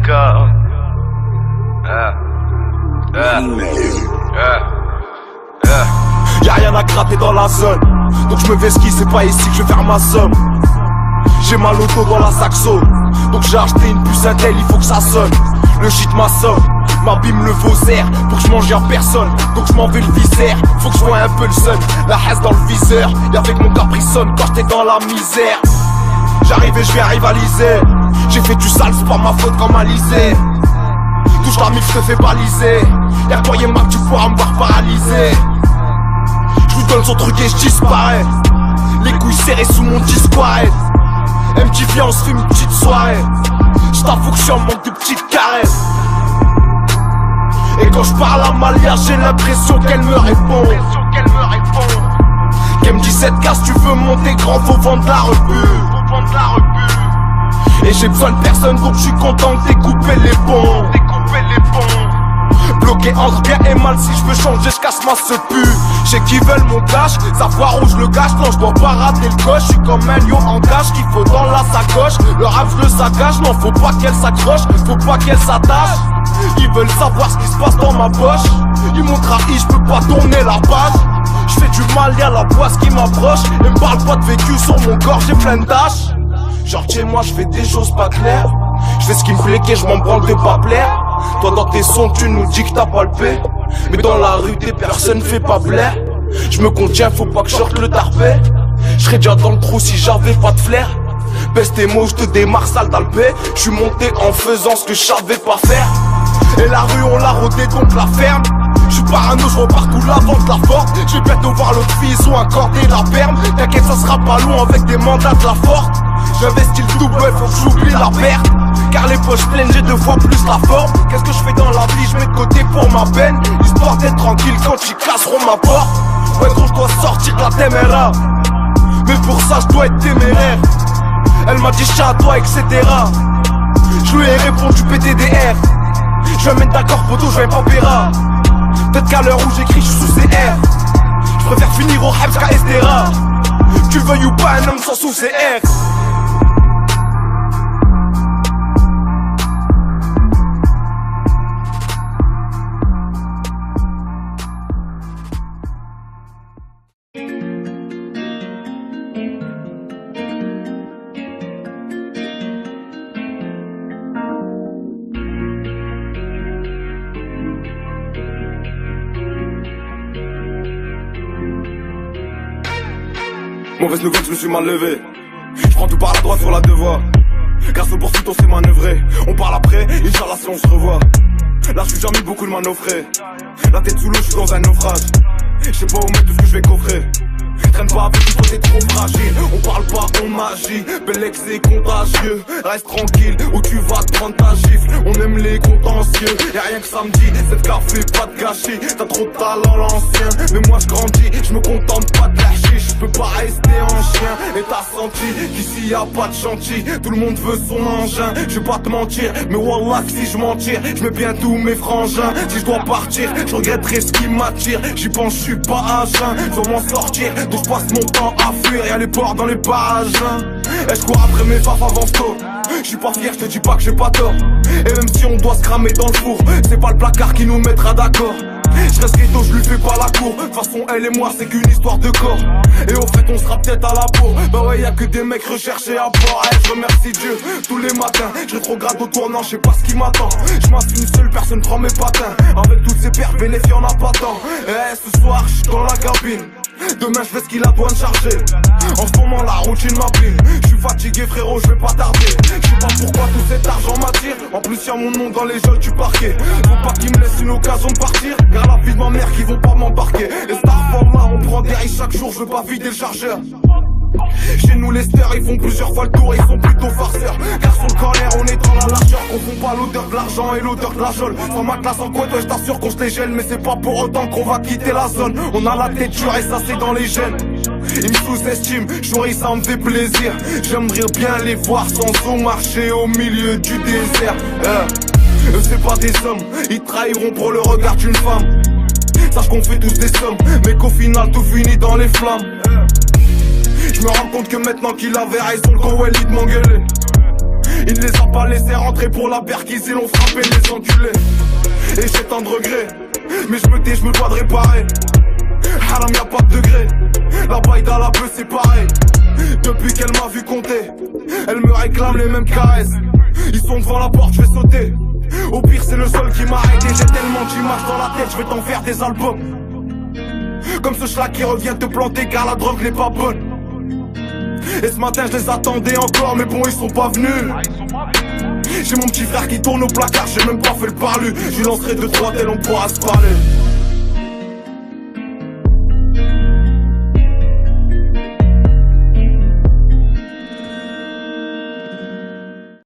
go. Y'a rien à gratter dans la zone, donc je me vais ski, c'est pas ici que je vais faire ma somme. J'ai mal au dos dans la saxo, donc j'ai acheté une puce Intel, il faut que ça sonne. Le shit m'assomme, m'abîme le vaussaire, pour que je mange à personne, donc je m'en vais le visère. Faut que je vois un peu le sun, la haisse dans le viseur. Et avec mon capricone quand j'étais dans la misère. J'arrive et je viens rivaliser. J'ai fait du sale, c'est pas ma faute comme Alizé. Touche la mif, je te fais baliser. Y'a toi et Mac, tu pourras me voir paralysé. Je vous donne son truc et je disparais. Les couilles serrées sous mon disquaret. MTV, viens, on se fait une petite soirée. J't'avoue que je suis en manque de petites caresses. Et quand je parle à Malia, j'ai l'impression qu'elle me répond. Qu'elle me dit cette casse, tu veux monter grand, faut vendre la revue. Et j'ai besoin de personne, donc je suis content que t'aies coupé les ponts. Bloqué entre bien et mal, si je veux changer, je casse ma sepu. J'ai qui veulent mon cash, savoir où je le cache. Non, je dois pas rater le coche, je suis comme un lion en cage qu'il faut dans la sacoche. Le rap je le saccage, non faut pas qu'elle s'accroche, faut pas qu'elle s'attache. Ils veulent savoir ce qui se passe dans ma poche. Ils m'ont trahi, je peux pas tourner la page. Je fais du mal, y'a la poisse qui m'approche. Et me parle pas de vécu sur mon corps, j'ai plein de tâches. Genre chez moi je fais des choses pas claires. Je fais ce qui me plaît et je m'en branle de pas plaire. Toi dans tes sons tu nous dis que t'as pas le paix. Mais dans la rue des personnes fait pas blaire. Je me contiens, faut pas que je sorte le tarpé. Je serais déjà dans le trou si j'avais pas de flair. Baisse tes mots, je te démarre sale d'alpé. Je suis monté en faisant ce que je savais pas faire. Et la rue on l'a rodé donc la ferme. Je suis parano, je repars tout l'avant de la forte. Je vais bientôt voir l'autre fille, ils ont accordé la perme. T'inquiète ça sera pas long avec des mandats de la forte. J'investis le double, ouais, faut que j'oublie la perte. Car les poches pleines, j'ai 2 fois plus la forme. Qu'est-ce que je fais dans la vie, je mets de côté pour ma peine. Histoire d'être tranquille quand ils casseront ma porte. Ouais gros, je dois sortir de la téméra. Mais pour ça, je dois être téméraire. Elle m'a dit chat à toi, etc. Je lui ai répondu PTDR. Je vais mettre d'accord poteau, je vais pas péra. Peut-être qu'à l'heure où j'écris, je suis sous CR. Je préfère finir au Habs qu'à Estera. Tu le veuilles ou pas, un homme sans sous CR. Mauvaise nouvelle, je me suis mal levé. Je prends tout par la droite sur la devoir. Grâce au poursuite on s'est manœuvré. On parle après, Inch'Allah si on se revoit. Là je suis jamais beaucoup de manœuvrer. La tête sous l'eau, je suis dans un naufrage. Je sais pas où mettre tout ce que je vais coffrer. Traîne pas avec toi, t'es trop fragile. On parle pas, on agit. Bellex c'est contagieux. Reste tranquille ou tu vas te prendre ta gifle. On aime les contentieux. Y'a rien que samedi, cette café pas de gâchis. T'as trop de talent l'ancien. Mais moi je grandis, je me contente pas de la chiche. Je peux pas rester en chien. Et t'as senti qu'ici y a pas de chantier. Tout le monde veut son engin. Je vais pas te mentir, mais wallah que si je m'en tire, je mets bien tous mes frangins. Si je dois partir, je regretterai ce qui m'attire. J'y pense, je suis pas à jeun. Je dois m'en sortir. Donc je passe mon temps à fuir, y'a les ports dans les parages. Et je cours après mes faves avant tôt. Je suis pas fier, je te dis pas que j'ai pas tort. Et même si on doit se cramer dans le four, c'est pas le placard qui nous mettra d'accord. Je reste ghetto, je lui fais pas la cour. De toute façon elle et moi c'est qu'une histoire de corps. Et au fait on sera peut-être à la bourre. Bah ouais y'a que des mecs recherchés à bord. Je remercie Dieu tous les matins. Je rétrograde au tournant, je sais pas ce qui m'attend. Je m'assieds une seule personne, prends mes patins. Avec toutes ces pervers, les filles y'en a pas tant. Et ce soir je suis dans la cabine. Demain je fais ce qu'il a douane chargé. En ce moment la routine m'abîme. Je suis fatigué frérot, je vais pas tarder. Je sais pas pourquoi tout cet argent m'attire. En plus y'a mon nom dans les jeux du parquet. Faut pas qu'il me laisse une occasion de partir. Car la vie de ma mère qui vont pas m'embarquer. Et Starforma on prend des risques chaque jour. Je veux pas vider le chargeur. Chez nous les stars ils font plusieurs fois le tour. Ils sont plutôt farceurs. Car sur le corner on est dans la largeur. Confond pas l'odeur de l'argent et l'odeur de la geôle. Sans ma classe en quoi toi je t'assure qu'on se les gèle. Mais c'est pas pour autant qu'on va quitter la zone. On a la tête dure et ça c'est dans les gènes. Ils me sous-estiment, j'aurais ça me fait plaisir. J'aimerais bien les voir sans eau marcher au milieu du désert. Eux c'est pas des hommes, ils trahiront pour le regard d'une femme. Sache qu'on fait tous des sommes, mais qu'au final tout finit dans les flammes. Je me rends compte que maintenant qu'il avait raison, le gros Walid m'engueulait. Il ne les a pas laissés rentrer pour la perquise, ils l'ont frappé les enculés. Et j'ai tant de regrets, mais je me tais, je me dois de réparer. Haram y'a pas de degré, la baïda la peu c'est pareil. Depuis qu'elle m'a vu compter, elle me réclame les mêmes caresses. Ils sont devant la porte, je vais sauter. Au pire c'est le sol qui m'arrête. Et j'ai tellement d'images dans la tête, je vais t'en faire des albums. Comme ce schlag qui revient te planter car la drogue n'est pas bonne. Et ce matin je les attendais encore, mais bon ils sont pas venus. J'ai mon petit frère qui tourne au placard, j'ai même pas fait le parlu. Je lui lancerai 2-3 tels on pourra se parler.